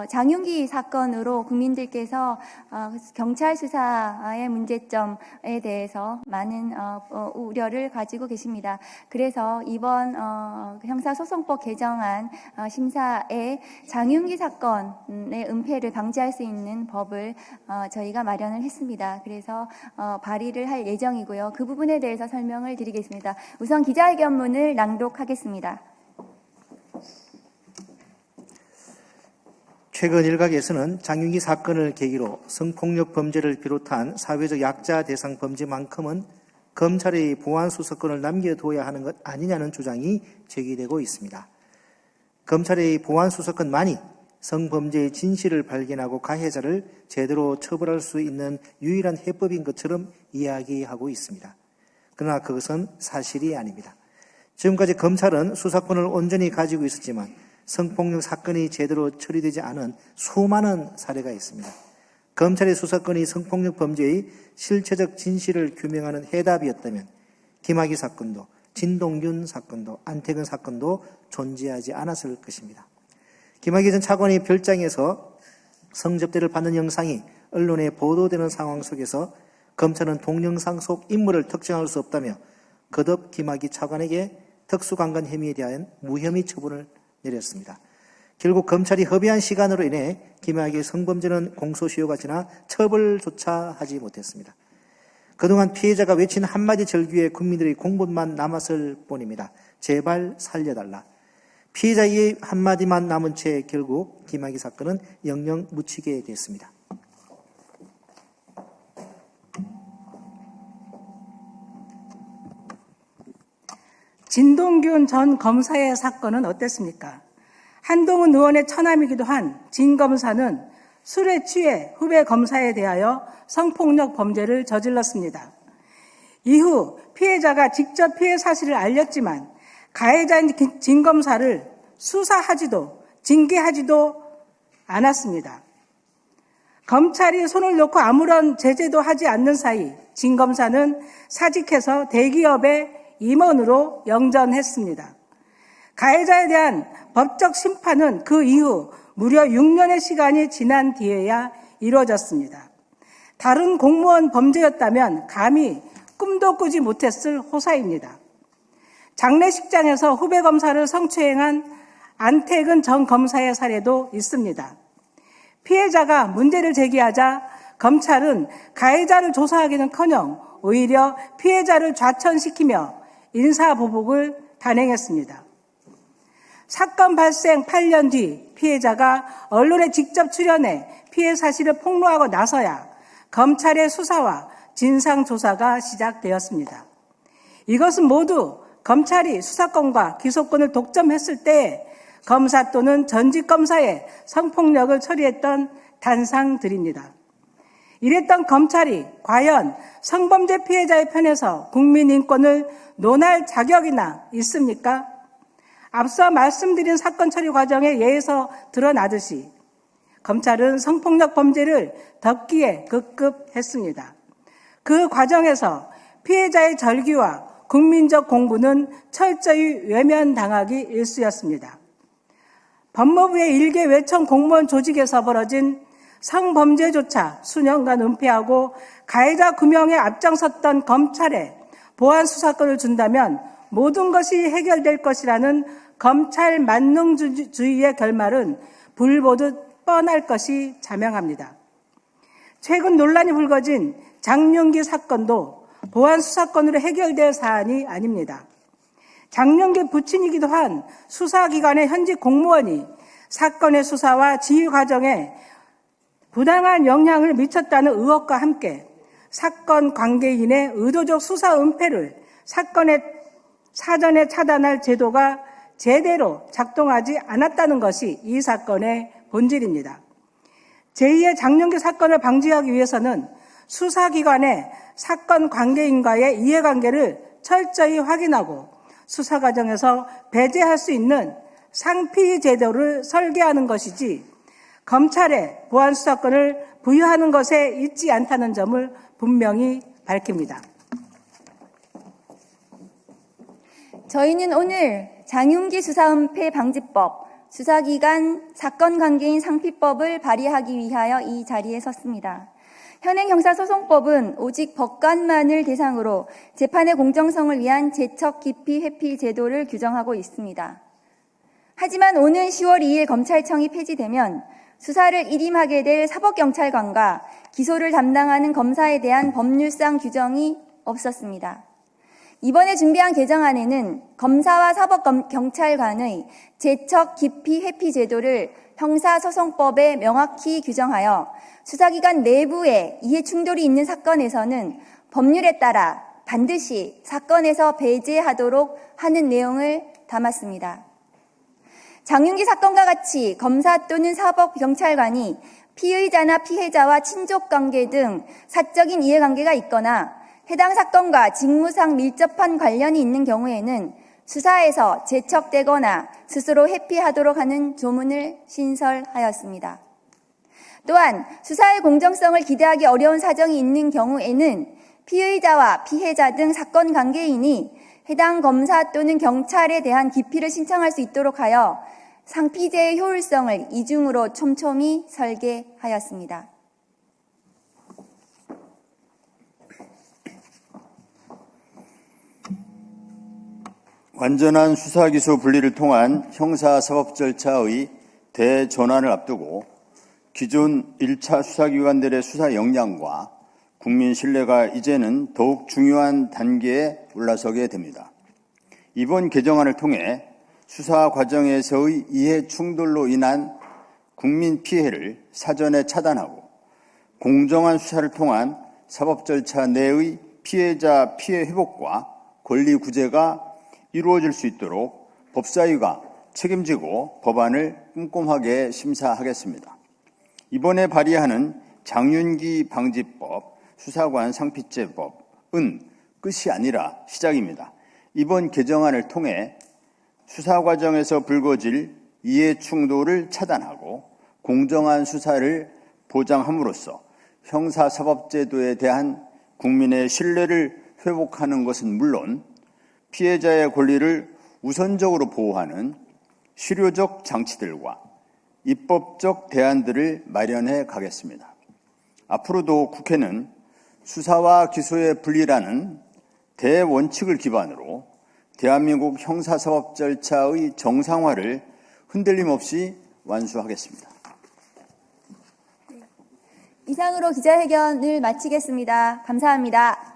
장윤기 사건으로 국민들께서 경찰 수사의 문제점에 대해서 많은 우려를 가지고 계십니다. 그래서 이번 형사소송법 개정안 심사에 장윤기 사건의 은폐를 방지할 수 있는 법을 저희가 마련을 했습니다. 그래서 발의를 할 예정이고요. 그 부분에 대해서 설명을 드리겠습니다. 우선 기자회견문을 낭독하겠습니다. 최근 일각에서는 장윤기 사건을 계기로 성폭력 범죄를 비롯한 사회적 약자 대상 범죄만큼은 검찰의 보안 수사권을 남겨둬야 하는 것 아니냐는 주장이 제기되고 있습니다. 검찰의 보안 수사권만이 성범죄의 진실을 발견하고 가해자를 제대로 처벌할 수 있는 유일한 해법인 것처럼 이야기하고 있습니다. 그러나 그것은 사실이 아닙니다. 지금까지 검찰은 수사권을 온전히 가지고 있었지만 성폭력 사건이 제대로 처리되지 않은 수많은 사례가 있습니다. 검찰의 수사권이 성폭력 범죄의 실체적 진실을 규명하는 해답이었다면 김학의 사건도, 진동균 사건도, 안태근 사건도 존재하지 않았을 것입니다. 김학의 전 차관의 별장에서 성접대를 받는 영상이 언론에 보도되는 상황 속에서 검찰은 동영상 속 인물을 특정할 수 없다며 거듭 김학의 차관에게 특수강간 혐의에 대한 무혐의 처분을 내렸습니다. 결국 검찰이 허비한 시간으로 인해 김학의 성범죄는 공소시효가 지나 처벌조차 하지 못했습니다. 그동안 피해자가 외친 한마디 절규에 국민들의 공분만 남았을 뿐입니다. 제발 살려달라. 피해자의 한마디만 남은 채 결국 김학의 사건은 영영 묻히게 됐습니다. 진동균 전 검사의 사건은 어땠습니까? 한동훈 의원의 처남이기도 한 진 검사는 술에 취해 후배 검사에 대하여 성폭력 범죄를 저질렀습니다. 이후 피해자가 직접 피해 사실을 알렸지만 가해자인 진 검사를 수사하지도 징계하지도 않았습니다. 검찰이 손을 놓고 아무런 제재도 하지 않는 사이 진 검사는 사직해서 대기업의 임원으로 영전했습니다. 가해자에 대한 법적 심판은 그 이후 무려 6년의 시간이 지난 뒤에야 이루어졌습니다. 다른 공무원 범죄였다면 감히 꿈도 꾸지 못했을 호사입니다. 장례식장에서 후배 검사를 성추행한 안태근 전 검사의 사례도 있습니다. 피해자가 문제를 제기하자 검찰은 가해자를 조사하기는커녕 오히려 피해자를 좌천시키며 인사보복을 단행했습니다. 사건 발생 8년 뒤 피해자가 언론에 직접 출연해 피해 사실을 폭로하고 나서야 검찰의 수사와 진상조사가 시작되었습니다. 이것은 모두 검찰이 수사권과 기소권을 독점했을 때 검사 또는 전직 검사의 성폭력을 처리했던 단상들입니다. 이랬던 검찰이 과연 성범죄 피해자의 편에서 국민 인권을 논할 자격이나 있습니까? 앞서 말씀드린 사건 처리 과정에 예에서 드러나듯이 검찰은 성폭력 범죄를 덮기에 급급했습니다. 그 과정에서 피해자의 절규와 국민적 공분은 철저히 외면당하기 일쑤였습니다. 법무부의 일개 외청 공무원 조직에서 벌어진 성범죄조차 수년간 은폐하고 가해자 규명에 앞장섰던 검찰에 보안 수사권을 준다면 모든 것이 해결될 것이라는 검찰 만능주의의 결말은 불 보듯 뻔할 것이 자명합니다. 최근 논란이 불거진 장윤기 사건도 보안 수사권으로 해결될 사안이 아닙니다. 장윤기 부친이기도 한 수사기관의 현직 공무원이 사건의 수사와 지휘 과정에 부당한 영향을 미쳤다는 의혹과 함께 사건 관계인의 의도적 수사 은폐를 사건의 사전에 차단할 제도가 제대로 작동하지 않았다는 것이 이 사건의 본질입니다. 제2의 장윤기 사건을 방지하기 위해서는 수사기관의 사건 관계인과의 이해관계를 철저히 확인하고 수사 과정에서 배제할 수 있는 상피 제도를 설계하는 것이지 검찰에 보안 수사권을 부여하는 것에 있지 않다는 점을 분명히 밝힙니다. 저희는 오늘 장윤기 수사은폐 방지법, 수사기관 사건 관계인 상피법을 발의하기 위하여 이 자리에 섰습니다. 현행 형사소송법은 오직 법관만을 대상으로 재판의 공정성을 위한 제척 기피 회피 제도를 규정하고 있습니다. 하지만 오는 10월 2일 검찰청이 폐지되면 수사를 일임하게 될 사법경찰관과 기소를 담당하는 검사에 대한 법률상 규정이 없었습니다. 이번에 준비한 개정안에는 검사와 사법경찰관의 제척 기피 회피 제도를 형사소송법에 명확히 규정하여 수사기관 내부에 이해충돌이 있는 사건에서는 법률에 따라 반드시 사건에서 배제하도록 하는 내용을 담았습니다. 장윤기 사건과 같이 검사 또는 사법경찰관이 피의자나 피해자와 친족관계 등 사적인 이해관계가 있거나 해당 사건과 직무상 밀접한 관련이 있는 경우에는 수사에서 제척되거나 스스로 회피하도록 하는 조문을 신설하였습니다. 또한 수사의 공정성을 기대하기 어려운 사정이 있는 경우에는 피의자와 피해자 등 사건 관계인이 해당 검사 또는 경찰에 대한 기피를 신청할 수 있도록 하여 상피제의 효율성을 이중으로 촘촘히 설계하였습니다. 완전한 수사기소 분리를 통한 형사사법 절차의 대전환을 앞두고 기존 1차 수사기관들의 수사 역량과 국민 신뢰가 이제는 더욱 중요한 단계에 올라서게 됩니다. 이번 개정안을 통해 수사 과정에서의 이해 충돌로 인한 국민 피해를 사전에 차단하고 공정한 수사를 통한 사법 절차 내의 피해자 피해 회복과 권리 구제가 이루어질 수 있도록 법사위가 책임지고 법안을 꼼꼼하게 심사하겠습니다. 이번에 발의하는 장윤기 방지법, 수사관 상피죄법은 끝이 아니라 시작입니다. 이번 개정안을 통해 수사 과정에서 불거질 이해 충돌을 차단하고 공정한 수사를 보장함으로써 형사사법제도에 대한 국민의 신뢰를 회복하는 것은 물론 피해자의 권리를 우선적으로 보호하는 실효적 장치들과 입법적 대안들을 마련해 가겠습니다. 앞으로도 국회는 수사와 기소의 분리라는 대원칙을 기반으로 대한민국 형사사법 절차의 정상화를 흔들림 없이 완수하겠습니다. 이상으로 기자회견을 마치겠습니다. 감사합니다.